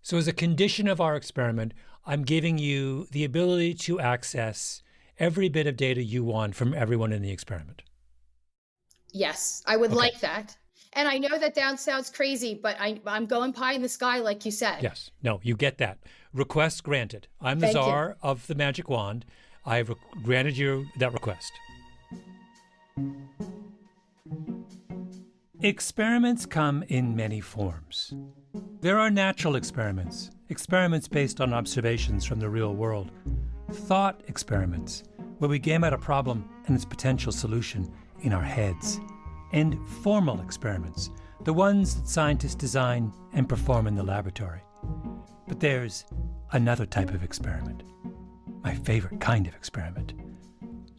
So as a condition of our experiment, I'm giving you the ability to access every bit of data you want from everyone in the experiment. Yes, I would like that. And I know that sounds crazy, but I'm going pie in the sky, like you said. Yes. No, you get that. Request granted. I'm the czar of the magic wand. I've granted you that request. Experiments come in many forms. There are natural experiments, experiments based on observations from the real world, thought experiments, where we game out a problem and its potential solution in our heads, and formal experiments, the ones that scientists design and perform in the laboratory. But there's another type of experiment, my favorite kind of experiment,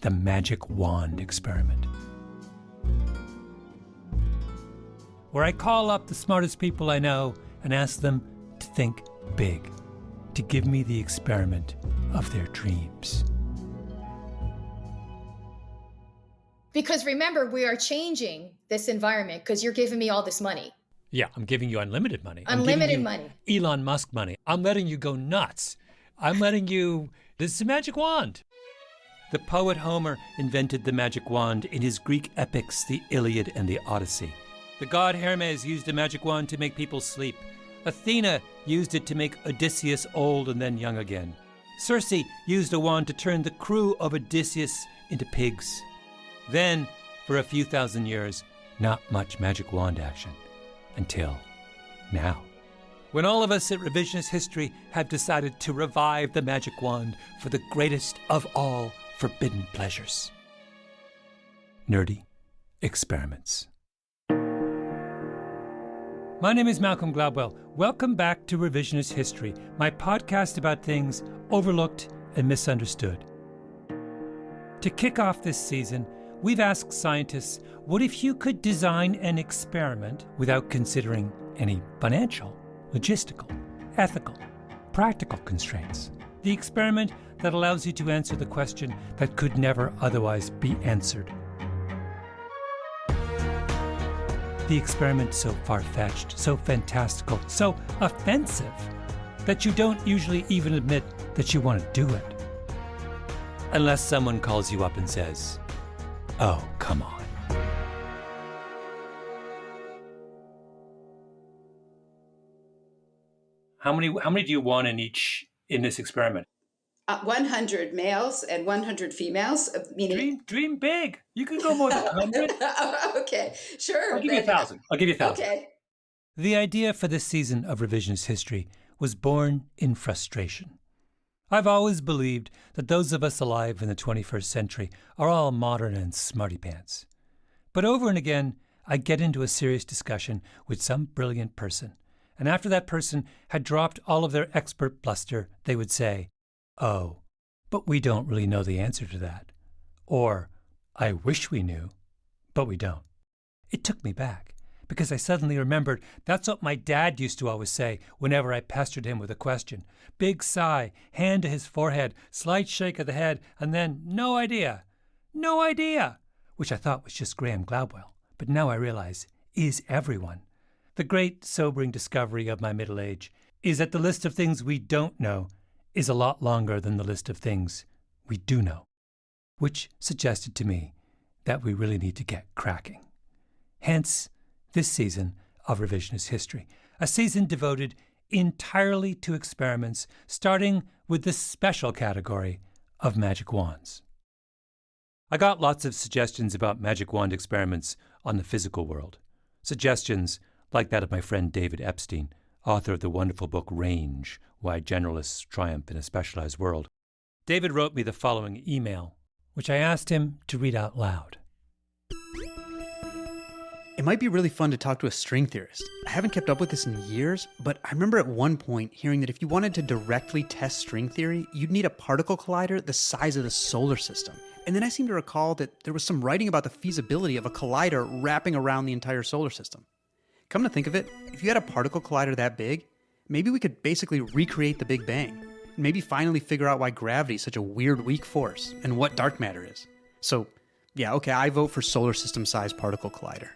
the magic wand experiment, where I call up the smartest people I know and ask them to think big, to give me the experiment of their dreams. Because remember, we are changing this environment because you're giving me all this money. Yeah, I'm giving you unlimited money. Unlimited money. Elon Musk money. I'm letting you go nuts. I'm letting you, this is a magic wand. The poet Homer invented the magic wand in his Greek epics, the Iliad and the Odyssey. The god Hermes used a magic wand to make people sleep. Athena used it to make Odysseus old and then young again. Circe used a wand to turn the crew of Odysseus into pigs. Then, for a few thousand years, not much magic wand action. Until now. When all of us at Revisionist History have decided to revive the magic wand for the greatest of all forbidden pleasures. Nerdy experiments. My name is Malcolm Gladwell. Welcome back to Revisionist History, my podcast about things overlooked and misunderstood. To kick off this season, we've asked scientists, what if you could design an experiment without considering any financial, logistical, ethical, practical constraints? The experiment that allows you to answer the question that could never otherwise be answered. The experiment so far-fetched, so fantastical, so offensive, that you don't usually even admit that you want to do it. Unless someone calls you up and says, "Oh, come on." How many do you want in this experiment? 100 males and 100 females. Meaning... Dream big. You can go more than 100. Okay, sure. I'll give you 1,000. Okay. The idea for this season of Revisionist History was born in frustration. I've always believed that those of us alive in the 21st century are all modern and smarty pants. But over and again, I get into a serious discussion with some brilliant person, and after that person had dropped all of their expert bluster, they would say, "Oh, but we don't really know the answer to that." Or, "I wish we knew, but we don't." It took me back, because I suddenly remembered that's what my dad used to always say whenever I pestered him with a question. Big sigh, hand to his forehead, slight shake of the head, and then, "No idea. No idea," which I thought was just Graham Gladwell, but now I realize is everyone. The great sobering discovery of my middle age is that the list of things we don't know is a lot longer than the list of things we do know, which suggested to me that we really need to get cracking. Hence, this season of Revisionist History, a season devoted entirely to experiments, starting with the special category of magic wands. I got lots of suggestions about magic wand experiments on the physical world. Suggestions like that of my friend David Epstein, author of the wonderful book Range, Why Generalists Triumph in a Specialized World. David wrote me the following email, which I asked him to read out loud. It might be really fun to talk to a string theorist. I haven't kept up with this in years, but I remember at one point hearing that if you wanted to directly test string theory, you'd need a particle collider the size of the solar system. And then I seem to recall that there was some writing about the feasibility of a collider wrapping around the entire solar system. Come to think of it, if you had a particle collider that big, maybe we could basically recreate the Big Bang, and maybe finally figure out why gravity is such a weird, weak force, and what dark matter is. So, yeah, okay, I vote for solar system-sized particle collider.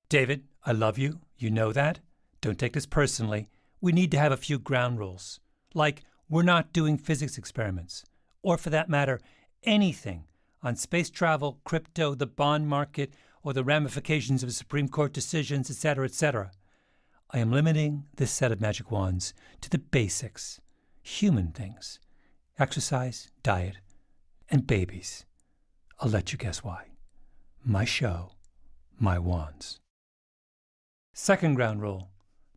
David, I love you. You know that. Don't take this personally. we need to have a few ground rules, like we're not doing physics experiments, or for that matter, anything on space travel, crypto, the bond market, or the ramifications of Supreme Court decisions, etc., etc. I am limiting this set of magic wands to the basics, human things: exercise, diet, and babies. I'll let you guess why. My show, my wands. Second ground rule.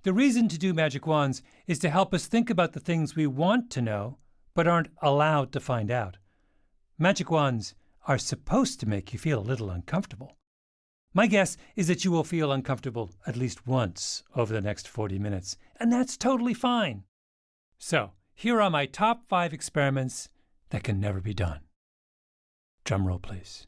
The reason to do magic wands is to help us think about the things we want to know but aren't allowed to find out. Magic wands are supposed to make you feel a little uncomfortable. My guess is that you will feel uncomfortable at least once over the next 40 minutes, and that's totally fine. So, here are my top 5 experiments that can never be done. Drum roll, please.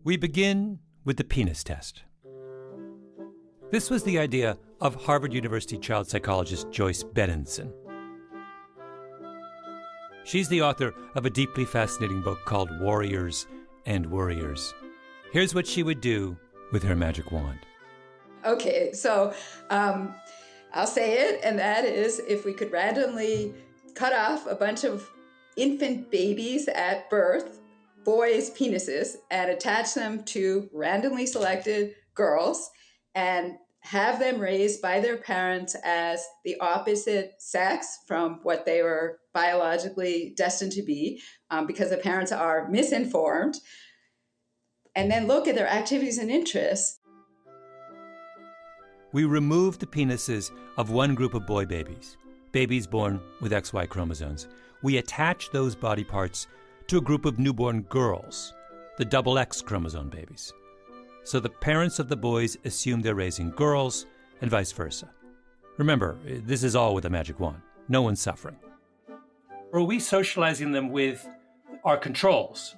We begin with the penis test. This was the idea of Harvard University child psychologist Joyce Benenson. She's the author of a deeply fascinating book called Warriors and Worriers. Here's what she would do with her magic wand. Okay, so I'll say it, and that is if we could randomly cut off a bunch of infant babies at birth, boys' penises, and attach them to randomly selected girls and have them raised by their parents as the opposite sex from what they were biologically destined to be, because the parents are misinformed, and then look at their activities and interests. We removed the penises of one group of boy babies, babies born with XY chromosomes. We attached those body parts to a group of newborn girls, the double X chromosome babies. So the parents of the boys assume they're raising girls and vice versa. Remember, this is all with a magic wand. No one's suffering. Or are we socializing them with our controls,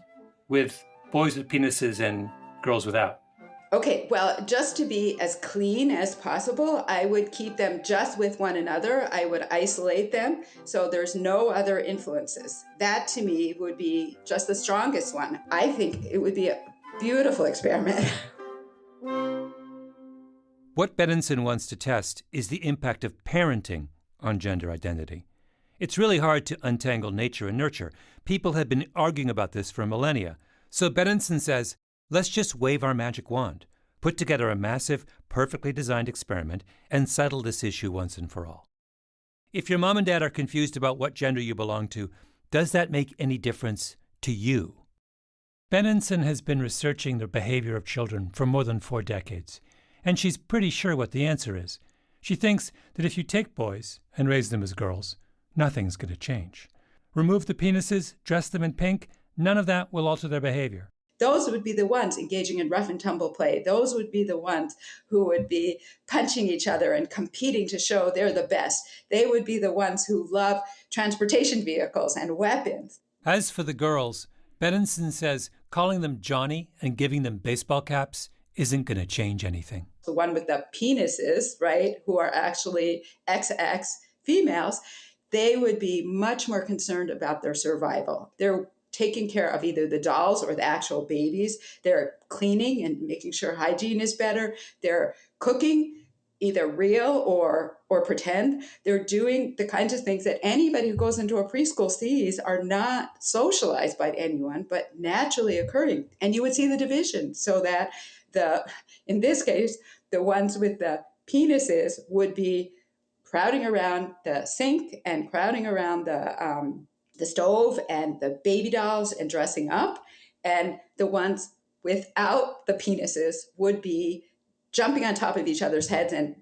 with boys with penises and girls without? Okay, well, just to be as clean as possible, I would keep them just with one another. I would isolate them so there's no other influences. That to me would be just the strongest one. I think it would be a beautiful experiment. What Benenson wants to test is the impact of parenting on gender identity. It's really hard to untangle nature and nurture. People have been arguing about this for millennia. So Benenson says, let's just wave our magic wand, put together a massive, perfectly designed experiment, and settle this issue once and for all. If your mom and dad are confused about what gender you belong to, does that make any difference to you? Benenson has been researching the behavior of children for more than 4 decades, and she's pretty sure what the answer is. She thinks that if you take boys and raise them as girls, nothing's going to change. Remove the penises, dress them in pink, none of that will alter their behavior. Those would be the ones engaging in rough and tumble play. Those would be the ones who would be punching each other and competing to show they're the best. They would be the ones who love transportation vehicles and weapons. As for the girls, Benenson says calling them Johnny and giving them baseball caps isn't going to change anything. The one with the penises, right, who are actually XX females, they would be much more concerned about their survival. They're taking care of either the dolls or the actual babies. They're cleaning and making sure hygiene is better. They're cooking, either real or pretend. They're doing the kinds of things that anybody who goes into a preschool sees are not socialized by anyone, but naturally occurring. And you would see the division so that in this case, the ones with the penises would be crowding around the sink and crowding around the stove and the baby dolls and dressing up. And the ones without the penises would be jumping on top of each other's heads and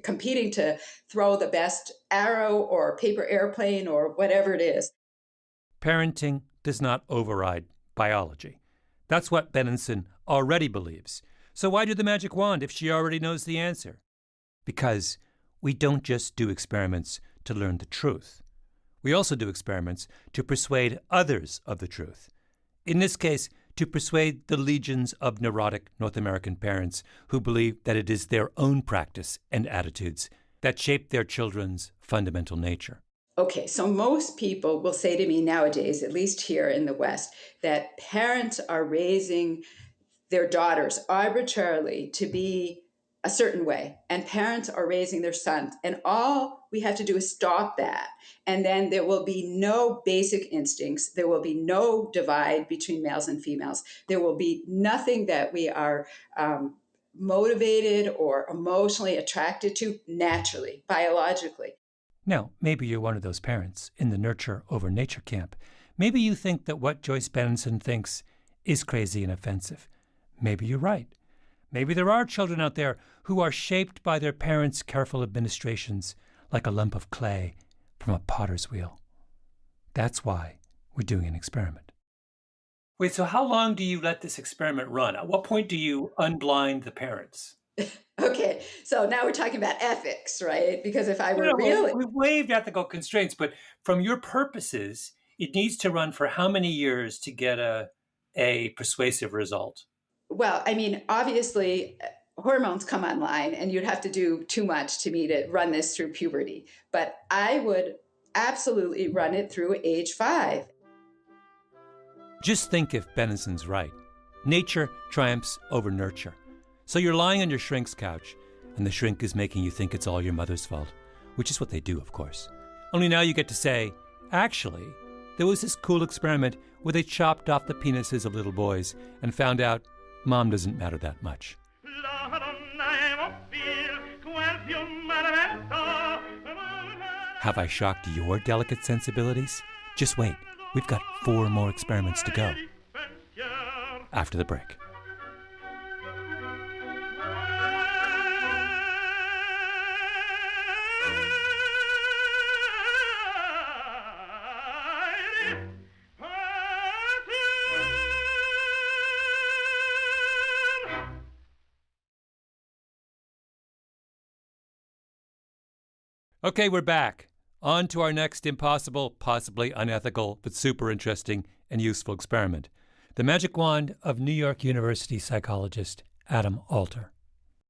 competing to throw the best arrow or paper airplane or whatever it is. Parenting does not override biology. That's what Benenson already believes. So why do the magic wand if she already knows the answer? Because we don't just do experiments to learn the truth. We also do experiments to persuade others of the truth. In this case, to persuade the legions of neurotic North American parents who believe that it is their own practice and attitudes that shape their children's fundamental nature. Okay, so most people will say to me nowadays, at least here in the West, that parents are raising their daughters arbitrarily to be a certain way, and parents are raising their sons, and all we have to do is stop that, and then there will be no basic instincts, there will be no divide between males and females, there will be nothing that we are motivated or emotionally attracted to naturally, biologically. Now, maybe you're one of those parents in the nurture over nature camp. Maybe you think that what Joyce Benenson thinks is crazy and offensive. Maybe you're right. Maybe there are children out there who are shaped by their parents' careful administrations like a lump of clay from a potter's wheel. That's why we're doing an experiment. Wait, so how long do you let this experiment run? At what point do you unblind the parents? Okay, so now we're talking about ethics, right? Because if I were really... We've waived ethical constraints, but from your purposes, it needs to run for how many years to get a persuasive result? Well, I mean, obviously, hormones come online, and you'd have to do too much to me to run this through puberty. But I would absolutely run it through age 5. Just think if Benenson's right. Nature triumphs over nurture. So you're lying on your shrink's couch, and the shrink is making you think it's all your mother's fault, which is what they do, of course. Only now you get to say, actually, there was this cool experiment where they chopped off the penises of little boys and found out mom doesn't matter that much. Have I shocked your delicate sensibilities? Just wait. We've got 4 more experiments to go. After the break. Okay, we're back. On to our next impossible, possibly unethical, but super interesting and useful experiment. The magic wand of New York University psychologist Adam Alter.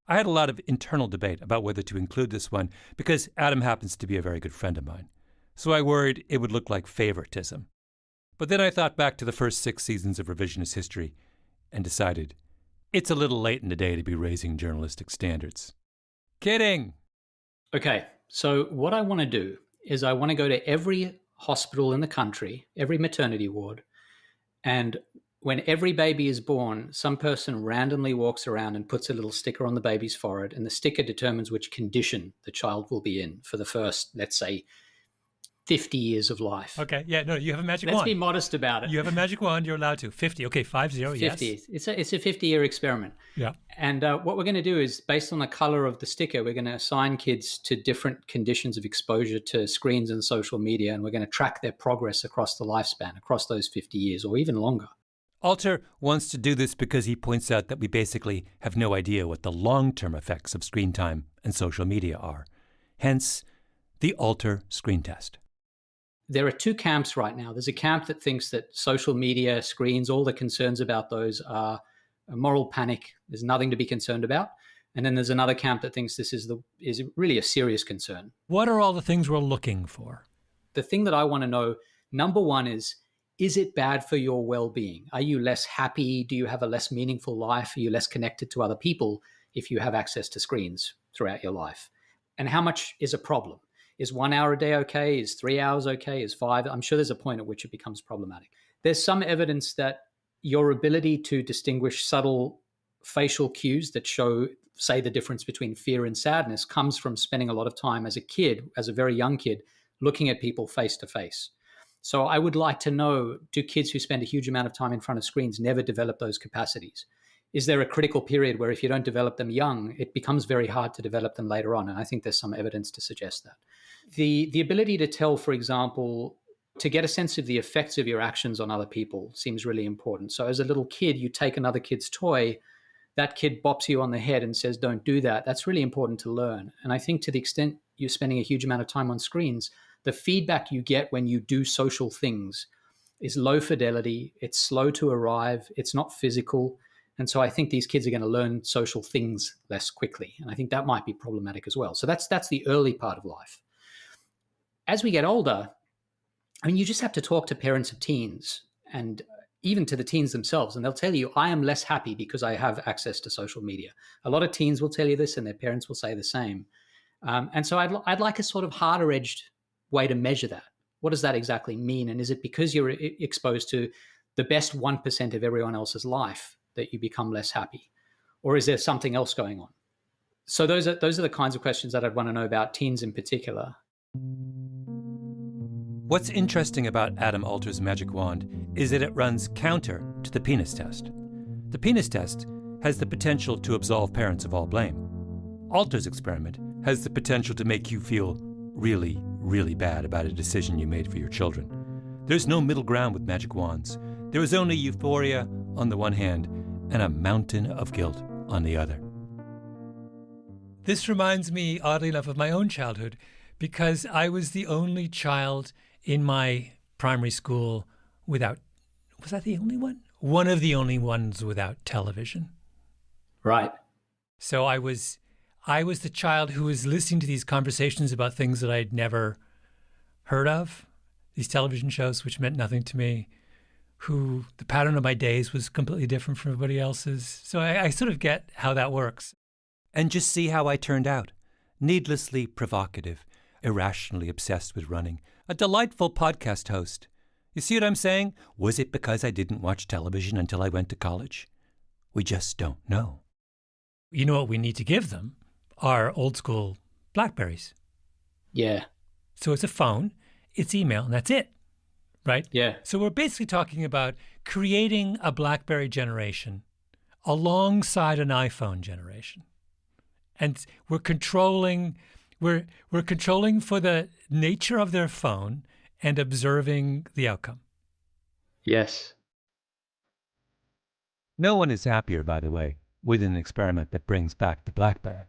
I had a lot of internal debate about whether to include this one because Adam happens to be a very good friend of mine. So I worried it would look like favoritism. But then I thought back to the first 6 seasons of Revisionist History and decided it's a little late in the day to be raising journalistic standards. Kidding! Okay, so what I want to do is I want to go to every hospital in the country, every maternity ward, and when every baby is born, some person randomly walks around and puts a little sticker on the baby's forehead, and the sticker determines which condition the child will be in for the first, let's say, 50 years of life. Okay, yeah, no, you have a magic wand. Let's be modest about it. You have a magic wand, you're allowed to. 50, okay, 50, 50. Yes. It's a 50-year experiment. Yeah. And what we're going to do is, based on the color of the sticker, we're going to assign kids to different conditions of exposure to screens and social media, and we're going to track their progress across the lifespan, across those 50 years or even longer. Alter wants to do this because he points out that we basically have no idea what the long-term effects of screen time and social media are. Hence, the Alter screen test. There are 2 camps right now. There's a camp that thinks that social media, screens, all the concerns about those are a moral panic. There's nothing to be concerned about. And then there's another camp that thinks this is really a serious concern. What are all the things we're looking for? The thing that I want to know, number one is it bad for your well-being? Are you less happy? Do you have a less meaningful life? Are you less connected to other people if you have access to screens throughout your life? And how much is a problem? Is 1 hour a day okay? Is 3 hours okay? Is 5? I'm sure there's a point at which it becomes problematic. There's some evidence that your ability to distinguish subtle facial cues that show, say, the difference between fear and sadness comes from spending a lot of time as a kid, as a very young kid, looking at people face to face. So I would like to know, do kids who spend a huge amount of time in front of screens never develop those capacities? Is there a critical period where if you don't develop them young, it becomes very hard to develop them later on? And I think there's some evidence to suggest that. The ability to tell, for example, to get a sense of the effects of your actions on other people seems really important. So as a little kid, you take another kid's toy, that kid bops you on the head and says, don't do that. That's really important to learn. And I think to the extent you're spending a huge amount of time on screens, the feedback you get when you do social things is low fidelity, it's slow to arrive, it's not physical. And so I think these kids are going to learn social things less quickly. And I think that might be problematic as well. So that's the early part of life. As we get older, I mean, you just have to talk to parents of teens. And even to the teens themselves. And they'll tell you, I am less happy because I have access to social media. A lot of teens will tell you this, and their parents will say the same. And so I'd like a sort of harder-edged way to measure that. What does that exactly mean? And is it because you're exposed to the best 1% of everyone else's life that you become less happy? Or is there something else going on? So those are the kinds of questions that I'd want to know about teens in particular. What's interesting about Adam Alter's magic wand is that it runs counter to the penis test. The penis test has the potential to absolve parents of all blame. Alter's experiment has the potential to make you feel really, really bad about a decision you made for your children. There's no middle ground with magic wands. There is only euphoria on the one hand and a mountain of guilt on the other. This reminds me, oddly enough, of my own childhood, because I was the only child in my primary school without, was I the only one? One of the only ones without television. Right. So I was the child who was listening to these conversations about things that I'd never heard of, these television shows which meant nothing to me, who the pattern of my days was completely different from everybody else's. So I sort of get how that works. And just see how I turned out. Needlessly provocative, irrationally obsessed with running, a delightful podcast host. You see what I'm saying? Was it because I didn't watch television until I went to college? We just don't know. You know what we need to give them? Are old school Blackberries. Yeah. So it's a phone, it's email, and that's it, right? Yeah. So we're basically talking about creating a Blackberry generation alongside an iPhone generation. And we're controlling for the nature of their phone and observing the outcome. Yes. No one is happier, by the way, with an experiment that brings back the Blackberry.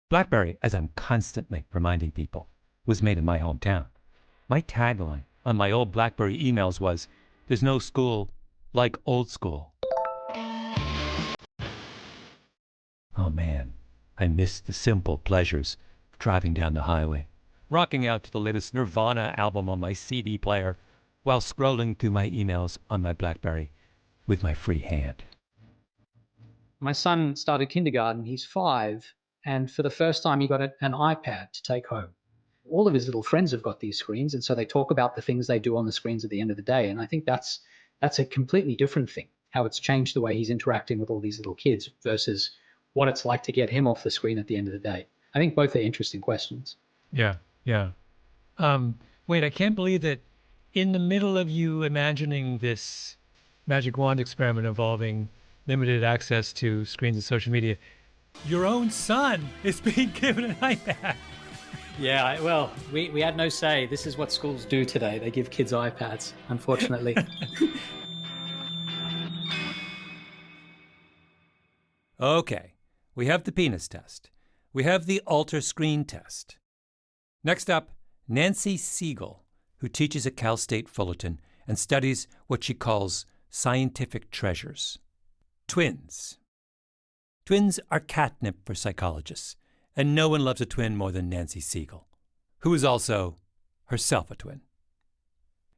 BlackBerry, as I'm constantly reminding people, was made in my hometown. My tagline on my old BlackBerry emails was, "There's no school like old school." Oh man, I miss the simple pleasures of driving down the highway, rocking out to the latest Nirvana album on my CD player, while scrolling through my emails on my BlackBerry with my free hand. My son started kindergarten. He's 5. And for the first time, he got an iPad to take home. All of his little friends have got these screens. And so they talk about the things they do on the screens at the end of the day. And I think that's a completely different thing, how it's changed the way he's interacting with all these little kids versus what it's like to get him off the screen at the end of the day. I think both are interesting questions. Yeah. Wait, I can't believe that in the middle of you imagining this magic wand experiment involving limited access to screens and social media, your own son is being given an iPad. Yeah, well, we had no say. This is what schools do today. They give kids iPads, unfortunately. Okay, we have the penis test. We have the alter screen test. Next up, Nancy Siegel, who teaches at Cal State Fullerton and studies what she calls scientific treasures. Twins. Twins are catnip for psychologists, and no one loves a twin more than Nancy Siegel, who is also herself a twin.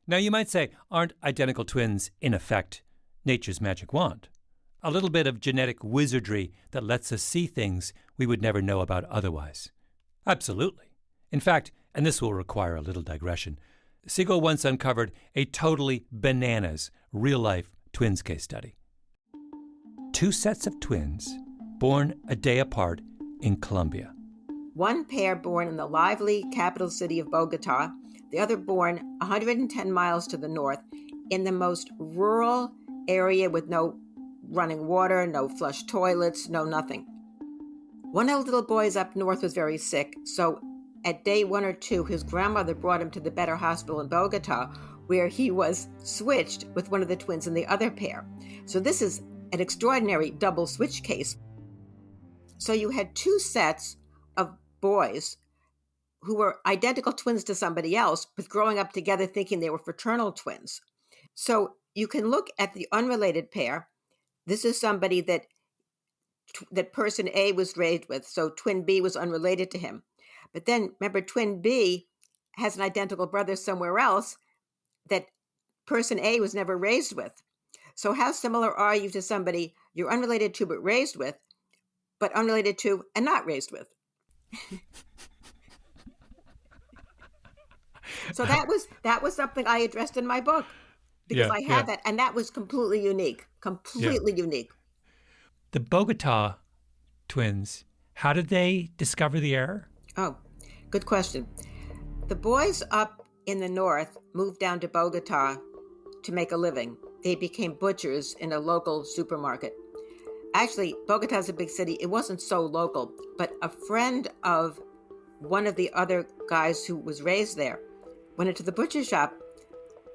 Now you might say, aren't identical twins, in effect, nature's magic wand? A little bit of genetic wizardry that lets us see things we would never know about otherwise. Absolutely. In fact, and this will require a little digression, Siegel once uncovered a totally bananas real-life twins case study. 2 sets of twins born a day apart in Colombia. One pair born in the lively capital city of Bogota, the other born 110 miles to the north in the most rural area with no running water, no flush toilets, no nothing. One of the little boys up north was very sick, so at day 1 or 2, his grandmother brought him to the better hospital in Bogota, where he was switched with one of the twins in the other pair. So this is an extraordinary double switch case. So you had 2 sets of boys who were identical twins to somebody else, but growing up together thinking they were fraternal twins. So you can look at the unrelated pair. This is somebody that person A was raised with, so twin B was unrelated to him. But then remember, twin B has an identical brother somewhere else that person A was never raised with. So how similar are you to somebody you're unrelated to but raised with, but unrelated to and not raised with? So that was something I addressed in my book, because I had that, and that was completely unique. Unique. The Bogota twins, how did they discover the error? Oh, good question. The boys up in the north moved down to Bogota to make a living. They became butchers in a local supermarket. Actually, Bogota's a big city. It wasn't so local, but a friend of one of the other guys who was raised there went into the butcher shop,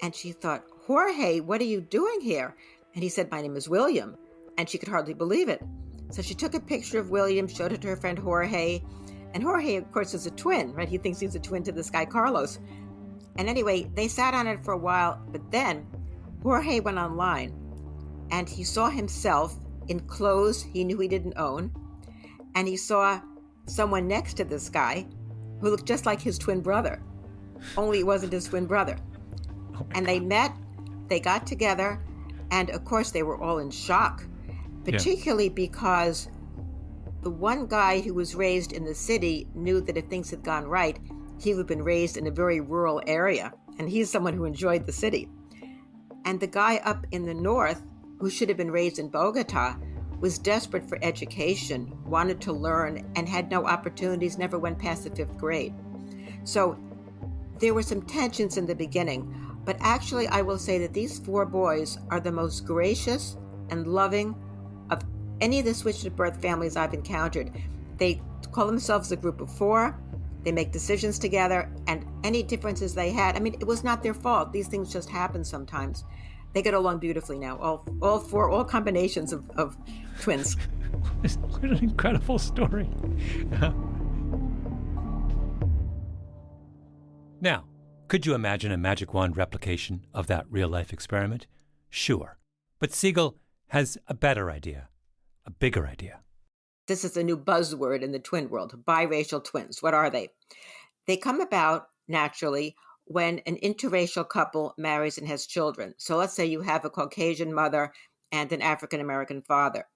and she thought, Jorge, what are you doing here? And he said, my name is William. And she could hardly believe it. So she took a picture of William, showed it to her friend Jorge. And Jorge, of course, is a twin, right? He thinks he's a twin to this guy, Carlos. And anyway, they sat on it for a while, but then Jorge went online and he saw himself in clothes he knew he didn't own. And he saw someone next to this guy who looked just like his twin brother, only it wasn't his twin brother. And they met, they got together, and of course they were all in shock, particularly because the one guy who was raised in the city knew that if things had gone right, he would have been raised in a very rural area, and he's someone who enjoyed the city. And the guy up in the north, who should have been raised in Bogota, was desperate for education, wanted to learn, and had no opportunities, never went past the 5th grade. So there were some tensions in the beginning, but actually I will say that these 4 boys are the most gracious and loving of any of the switched at birth families I've encountered. They call themselves a group of 4. They make decisions together, and any differences they had, I mean, it was not their fault. These things just happen sometimes. They get along beautifully now, all 4, all combinations of twins. What an incredible story. Now, could you imagine a magic wand replication of that real-life experiment? Sure. But Siegel has a better idea, a bigger idea. This is a new buzzword in the twin world, biracial twins. What are they? They come about naturally when an interracial couple marries and has children. So let's say you have a Caucasian mother and an African-American father.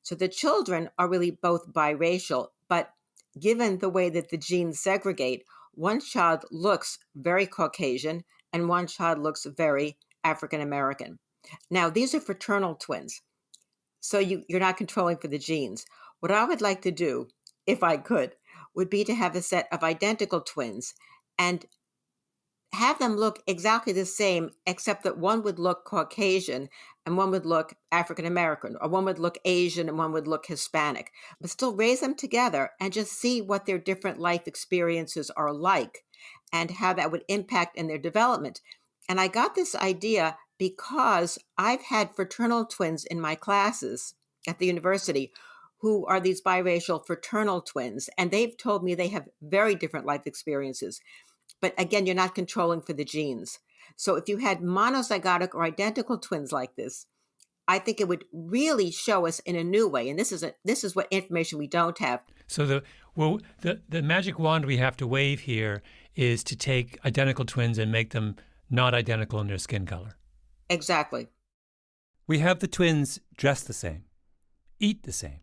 So the children are really both biracial, but given the way that the genes segregate, one child looks very Caucasian and one child looks very African-American. Now, these are fraternal twins, so you're not controlling for the genes. What I would like to do, if I could, would be to have a set of identical twins and have them look exactly the same, except that one would look Caucasian and one would look African-American, or one would look Asian and one would look Hispanic, but still raise them together and just see what their different life experiences are like and how that would impact in their development. And I got this idea because I've had fraternal twins in my classes at the university who are these biracial fraternal twins, and they've told me they have very different life experiences. But again, you're not controlling for the genes. So if you had monozygotic or identical twins like this, I think it would really show us in a new way. And this is what information we don't have. So the magic wand we have to wave here is to take identical twins and make them not identical in their skin color. Exactly. We have the twins dress the same, eat the same,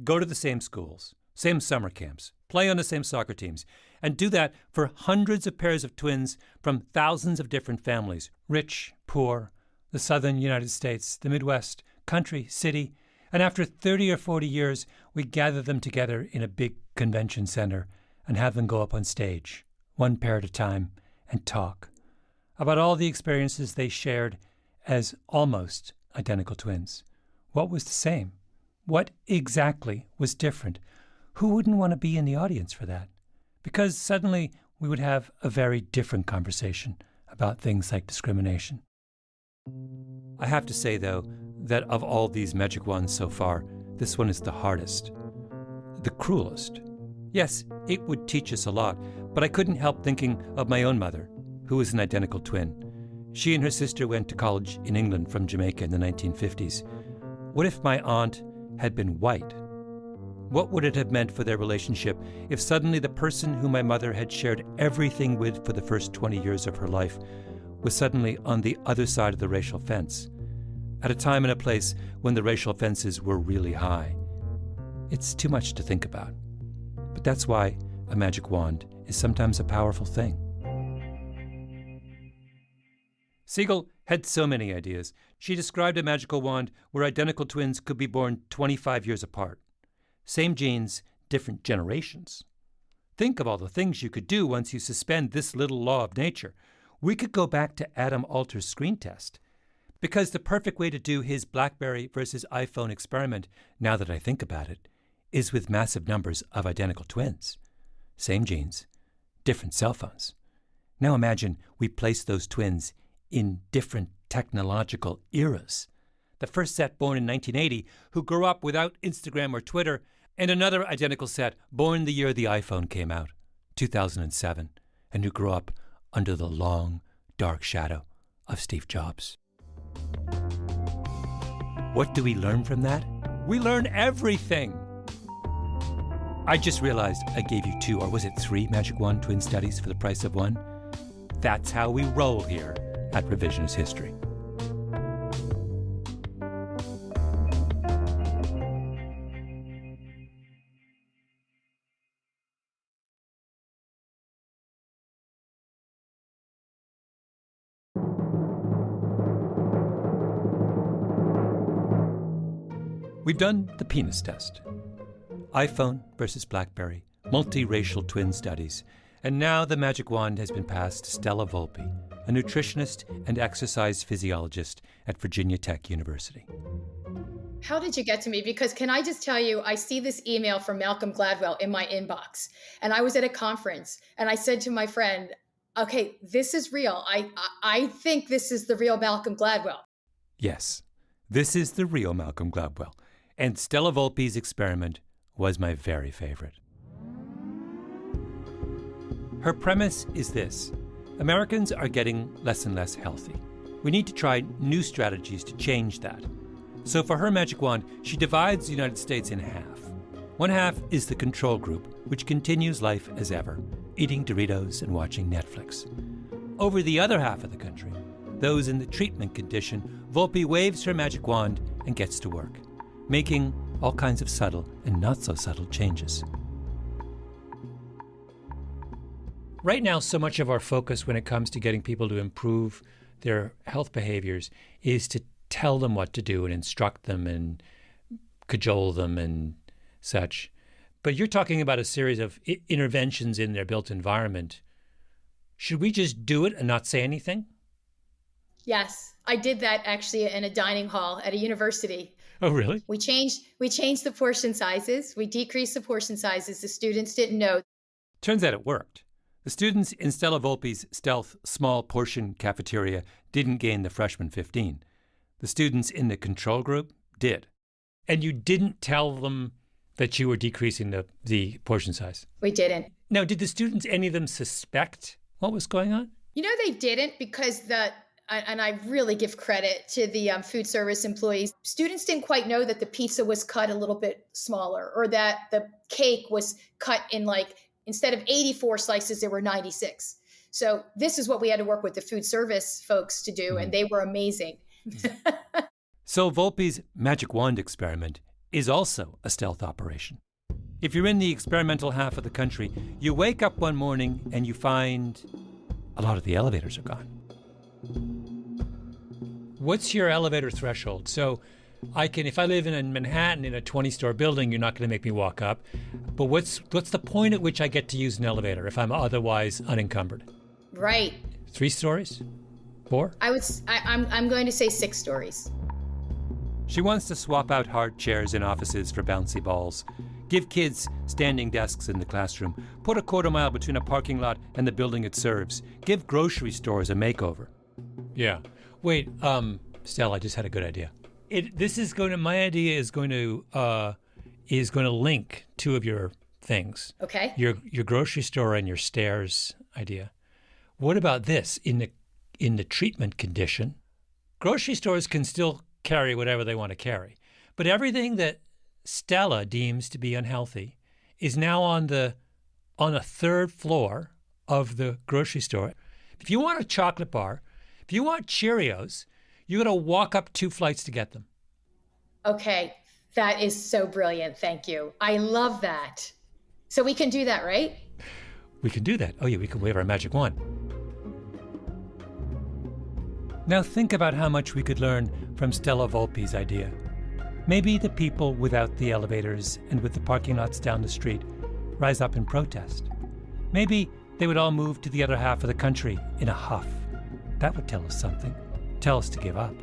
go to the same schools, same summer camps, play on the same soccer teams, and do that for hundreds of pairs of twins from thousands of different families, rich, poor, the southern United States, the Midwest, country, city, and after 30 or 40 years, we gather them together in a big convention center and have them go up on stage, one pair at a time, and talk about all the experiences they shared as almost identical twins. What was the same? What exactly was different? Who wouldn't want to be in the audience for that? Because suddenly we would have a very different conversation about things like discrimination. I have to say, though, that of all these magic wands so far, this one is the hardest, the cruelest. Yes, it would teach us a lot, but I couldn't help thinking of my own mother, who was an identical twin. She and her sister went to college in England from Jamaica in the 1950s. What if my aunt had been white? What would it have meant for their relationship if suddenly the person whom my mother had shared everything with for the first 20 years of her life was suddenly on the other side of the racial fence? at a time and a place when the racial fences were really high. It's too much to think about. But that's why a magic wand is sometimes a powerful thing. Siegel had so many ideas. She described a magical wand where identical twins could be born 25 years apart. Same genes, different generations. Think of all the things you could do once you suspend this little law of nature. We could go back to Adam Alter's screen test. Because the perfect way to do his BlackBerry versus iPhone experiment, now that I think about it, is with massive numbers of identical twins. Same genes, different cell phones. Now imagine we place those twins in different technological eras. The first set born in 1980 who grew up without Instagram or Twitter, and another identical set born the year the iPhone came out, 2007, and who grew up under the long, dark shadow of Steve Jobs. What do we learn from that? We learn everything. I just realized I gave you 2, or was it 3 Magic Wand twin studies for the price of 1? That's how we roll here at Revisionist History. We've done the penis test, iPhone versus BlackBerry, multiracial twin studies, and now the magic wand has been passed to Stella Volpe, a nutritionist and exercise physiologist at Virginia Tech University. How did you get to me? Because can I just tell you, I see this email from Malcolm Gladwell in my inbox, and I was at a conference, and I said to my friend, okay, this is real. I think this is the real Malcolm Gladwell. Yes, this is the real Malcolm Gladwell. And Stella Volpe's experiment was my very favorite. Her premise is this: Americans are getting less and less healthy. We need to try new strategies to change that. So for her magic wand, she divides the United States in half. One half is the control group, which continues life as ever, eating Doritos and watching Netflix. Over the other half of the country, those in the treatment condition, Volpe waves her magic wand and gets to work, making all kinds of subtle and not so subtle changes. Right now, so much of our focus when it comes to getting people to improve their health behaviors is to tell them what to do and instruct them and cajole them and such. But you're talking about a series of interventions in their built environment. Should we just do it and not say anything? Yes, I did that actually in a dining hall at a university. Oh, really? We changed the portion sizes. We decreased the portion sizes. The students didn't know. Turns out it worked. The students in Stella Volpe's stealth small portion cafeteria didn't gain the freshman 15. The students in the control group did. And you didn't tell them that you were decreasing the portion size? We didn't. Now, did the students, any of them, suspect what was going on? You know, they didn't, because and I really give credit to the food service employees. Students didn't quite know that the pizza was cut a little bit smaller, or that the cake was cut in instead of 84 slices, there were 96. So this is what we had to work with the food service folks to do, and they were amazing. So Volpe's magic wand experiment is also a stealth operation. If you're in the experimental half of the country, you wake up one morning and you find a lot of the elevators are gone. What's your elevator threshold? So if I live in Manhattan in a 20-story building, you're not going to make me walk up. But what's the point at which I get to use an elevator if I'm otherwise unencumbered? Right. 3 stories? 4? I'm going to say 6 stories. She wants to swap out hard chairs in offices for bouncy balls, give kids standing desks in the classroom, put a quarter mile between a parking lot and the building it serves, give grocery stores a makeover. Yeah. Wait, Stella, I just had a good idea. My idea is going to link 2 of your things. Okay. Your grocery store and your stairs idea. What about this? In the treatment condition, grocery stores can still carry whatever they want to carry, but everything that Stella deems to be unhealthy is now on a 3rd floor of the grocery store. If you want a chocolate bar, if you want Cheerios, You got to walk up 2 flights to get them. Okay, that is so brilliant. Thank you. I love that. So we can do that, right? We can do that. Oh yeah, we can wave our magic wand. Now think about how much we could learn from Stella Volpe's idea. Maybe the people without the elevators and with the parking lots down the street rise up in protest. Maybe they would all move to the other half of the country in a huff. That would tell us something, tell us to give up.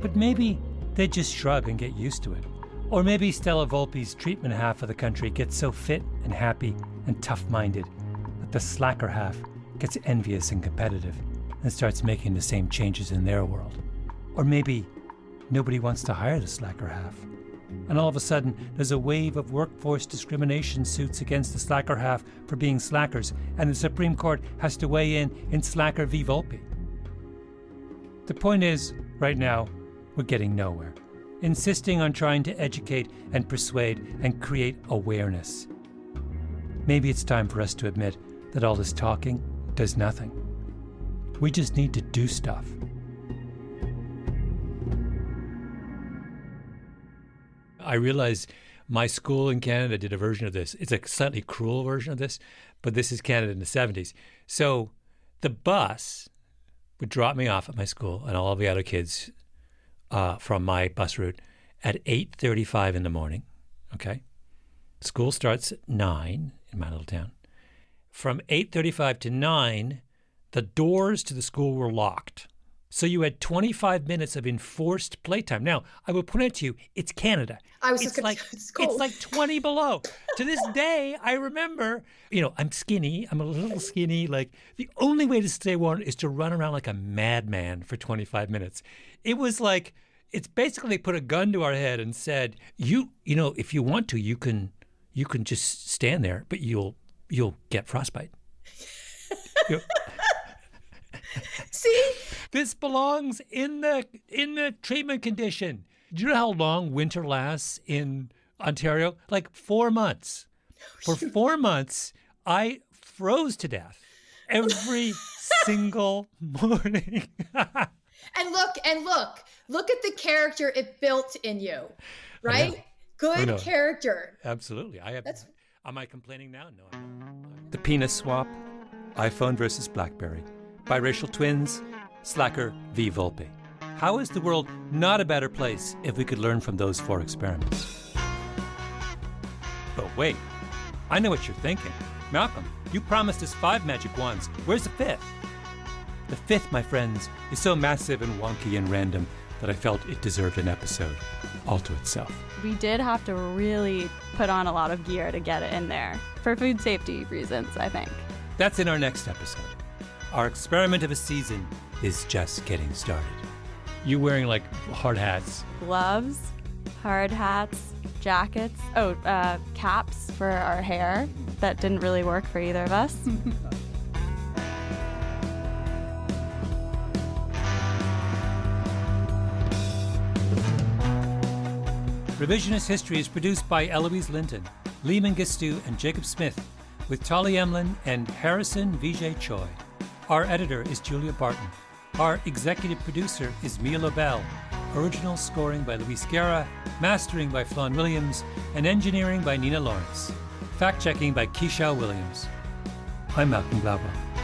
But maybe they'd just shrug and get used to it. Or maybe Stella Volpe's treatment half of the country gets so fit and happy and tough-minded that the slacker half gets envious and competitive and starts making the same changes in their world. Or maybe nobody wants to hire the slacker half. And all of a sudden, there's a wave of workforce discrimination suits against the slacker half for being slackers, and the Supreme Court has to weigh in Slacker v. Volpe. The point is, right now, we're getting nowhere, insisting on trying to educate and persuade and create awareness. Maybe it's time for us to admit that all this talking does nothing. We just need to do stuff. I realize my school in Canada did a version of this. It's a slightly cruel version of this, but this is Canada in the 70s. So the bus would drop me off at my school and all of the other kids from my bus route at 8:35 in the morning, okay? School starts at 9 in my little town. From 8:35 to 9, the doors to the school were locked. So you had 25 minutes of enforced playtime. Now, I will point out to you, it's Canada. I was just going to it's like 20 below. To this day, I remember, I'm skinny. I'm a little skinny. Like, the only way to stay warm is to run around like a madman for 25 minutes. It was like, it's basically put a gun to our head and said, if you want to, you can just stand there, but you'll get frostbite. See? This belongs in the treatment condition. Do you know how long winter lasts in Ontario? Like 4 months. For 4 months, I froze to death every single morning. And look at the character it built in you, right? Good character. Absolutely. Am I complaining now? No, I'm not. The Penis Swap, iPhone versus BlackBerry, Biracial Twins, Slacker v. Volpe. How is the world not a better place if we could learn from those 4 experiments? But wait, I know what you're thinking. Malcolm, you promised us 5 magic wands. Where's the 5th? The 5th, my friends, is so massive and wonky and random that I felt it deserved an episode all to itself. We did have to really put on a lot of gear to get it in there, for food safety reasons, I think. That's in our next episode. Our experiment of a season is just getting started. You wearing like hard hats? Gloves, hard hats, jackets, caps for our hair. That didn't really work for either of us. Revisionist History is produced by Eloise Linton, Lee Mengistu, and Jacob Smith, with Tolly Emlyn and Harrison Vijay Choi. Our editor is Julia Barton. Our executive producer is Mia Lobel. Original scoring by Luis Guerra, mastering by Flawn Williams, and engineering by Nina Lawrence. Fact-checking by Keisha Williams. I'm Malcolm Gladwell.